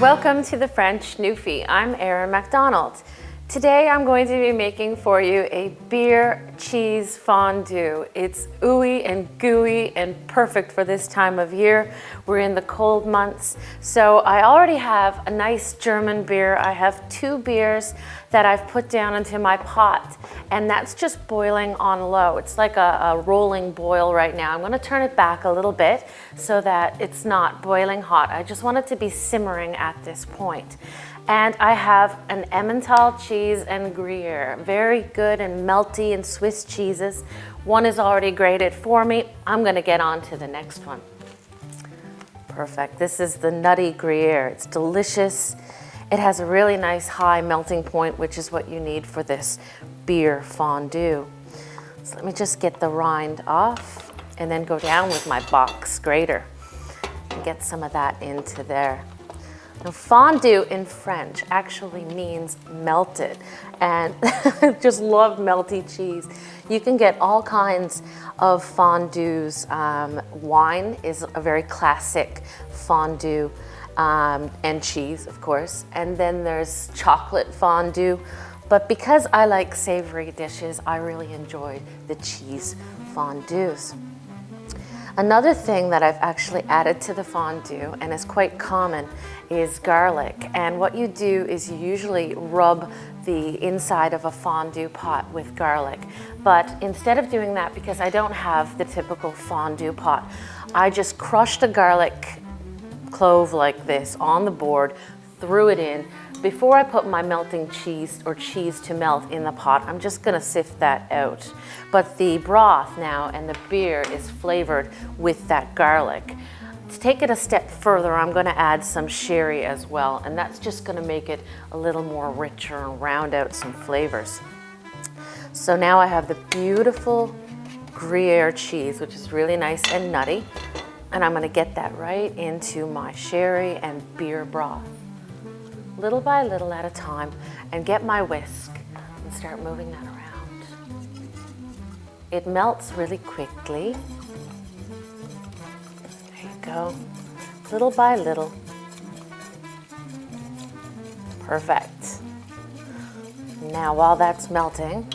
Welcome to the French Newfie. I'm Erin MacDonald. Today I'm going to be making for you a beer cheese fondue. It's ooey and gooey and perfect for this time of year. We're in the cold months. So I already have a nice German beer. I have 2 beers that I've put down into my pot, and that's just boiling on low. It's like a rolling boil right now. I'm going to turn it back a little bit so that it's not boiling hot. I just want it to be simmering at this point. And I have an Emmental cheese and Gruyere, very good and melty and Swiss cheeses. One is already grated for me. I'm going to get on to the next one. Perfect. This is the nutty Gruyere. It's delicious. It has a really nice high melting point, which is what you need for this beer fondue. So let me just get the rind off and then go down with my box grater and get some of that into there. Now, fondue in French actually means melted, and I just love melty cheese. You can get all kinds of fondues. Wine is a very classic fondue, and cheese, of course. And then there's chocolate fondue. But because I like savory dishes, I really enjoy the cheese fondues. Another thing that I've actually added to the fondue, and is quite common, is garlic. And what you do is you usually rub the inside of a fondue pot with garlic. But instead of doing that, because I don't have the typical fondue pot, I just crushed a garlic clove like this on the board, threw it in. Before I put my melting cheese or cheese to melt in the pot, I'm just gonna sift that out. But the broth now and the beer is flavored with that garlic. To take it a step further, I'm gonna add some sherry as well, and that's just gonna make it a little more richer and round out some flavors. So now I have the beautiful Gruyere cheese, which is really nice and nutty, and I'm gonna get that right into my sherry and beer broth, little by little at a time, and get my whisk and start moving that around. It melts really quickly. There you go, little by little. Perfect. Now while that's melting,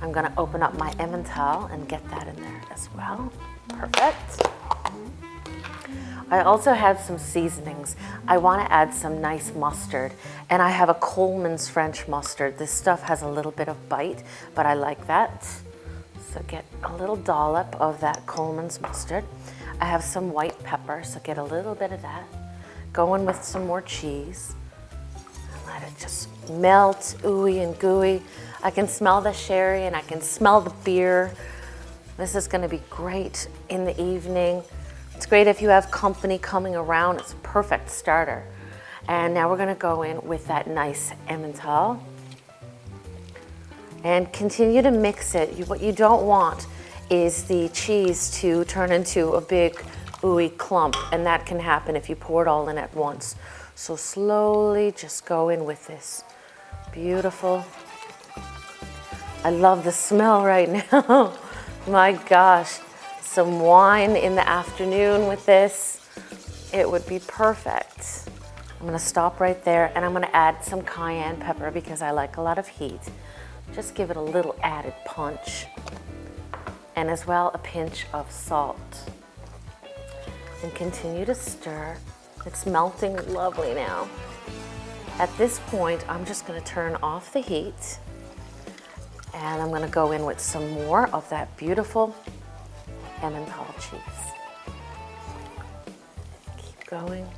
I'm gonna open up my Emmental and get that in there as well. Perfect. I also have some seasonings. I want to add some nice mustard, and I have a Coleman's French mustard. This stuff has a little bit of bite, but I like that. So get a little dollop of that Coleman's mustard. I have some white pepper, so get a little bit of that. Go in with some more cheese. And let it just melt, ooey and gooey. I can smell the sherry and I can smell the beer. This is going to be great in the evening. It's great if you have company coming around. It's a perfect starter. And now we're going to go in with that nice Emmental and continue to mix it. What you don't want is the cheese to turn into a big ooey clump, and that can happen if you pour it all in at once. So slowly just go in with this. Beautiful. I love the smell right now. My gosh. Some wine in the afternoon with this, it would be perfect. I'm gonna stop right there, and I'm gonna add some cayenne pepper because I like a lot of heat. Just give it a little added punch. And as well, a pinch of salt. And continue to stir. It's melting lovely now. At this point, I'm just gonna turn off the heat, and I'm gonna go in with some more of that beautiful Emmental cheese. Keep going.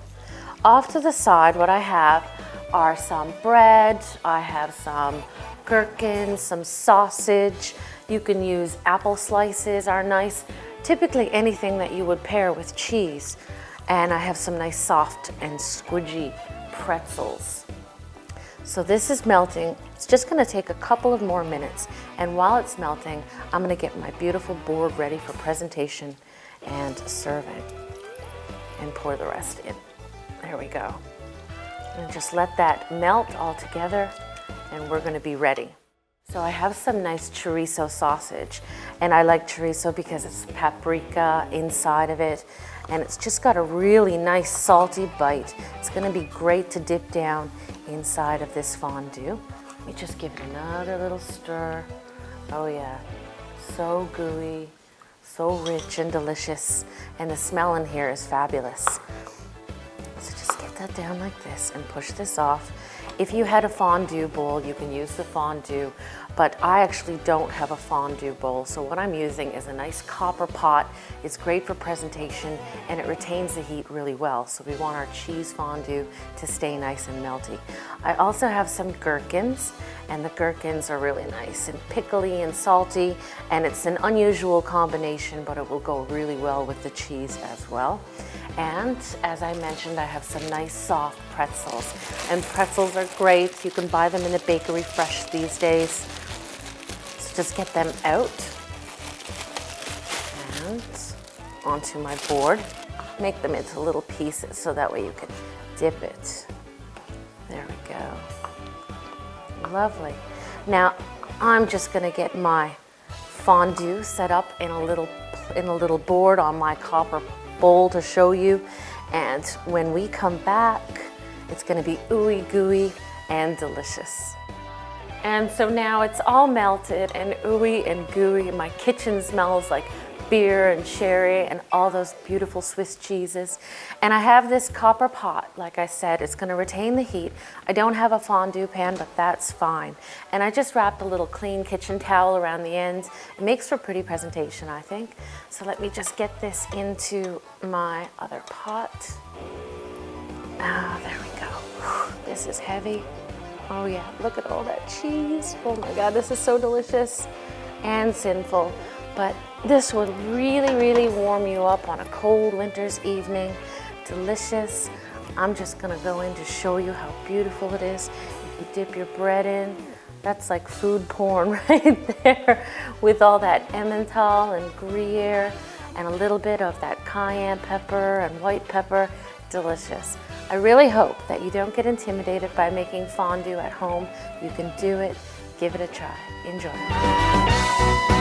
Off to the side, what I have are some bread. I have some gherkins, some sausage. You can use apple slices, are nice. Typically anything that you would pair with cheese. And I have some nice soft and squidgy pretzels. So this is melting. It's just gonna take a couple of more minutes. And while it's melting, I'm gonna get my beautiful board ready for presentation and serving. And pour the rest in. There we go. And just let that melt all together, and we're gonna be ready. So I have some nice chorizo sausage, And I like chorizo because it's paprika inside of it, and it's just got a really nice salty bite. It's gonna be great to dip down inside of this fondue. Let me just give it another little stir. Oh yeah, so gooey, so rich and delicious, and the smell in here is fabulous. So just get that down like this and push this off. If you had a fondue bowl, you can use the fondue, but I actually don't have a fondue bowl, so what I'm using is a nice copper pot. It's great for presentation and it retains the heat really well, so we want our cheese fondue to stay nice and melty. I also have some gherkins, and the gherkins are really nice and pickly and salty, and it's an unusual combination, but it will go really well with the cheese as well. And as I mentioned, I have some nice soft pretzels, and pretzels are great. You can buy them in the bakery fresh these days. So just get them out and onto my board. Make them into little pieces so that way you can dip it. There we go. Lovely. Now I'm just gonna get my fondue set up in a little board on my copper bowl to show you, and when we come back it's going to be ooey gooey and delicious. And so now it's all melted and ooey and gooey. My kitchen smells like beer and sherry and all those beautiful Swiss cheeses. And I have this copper pot, like I said, it's going to retain the heat. I don't have a fondue pan, but that's fine. And I just wrapped a little clean kitchen towel around the ends. It makes for pretty presentation, I think. So let me just get this into my other pot. Ah, there we go. Whew, this is heavy. Oh yeah, look at all that cheese. Oh my God, this is so delicious and sinful. But this would really, really warm you up on a cold winter's evening. Delicious. I'm just gonna go in to show you how beautiful it is. If you dip your bread in, that's like food porn right there, with all that Emmental and Gruyere and a little bit of that cayenne pepper and white pepper. Delicious. I really hope that you don't get intimidated by making fondue at home. You can do it. Give it a try. Enjoy.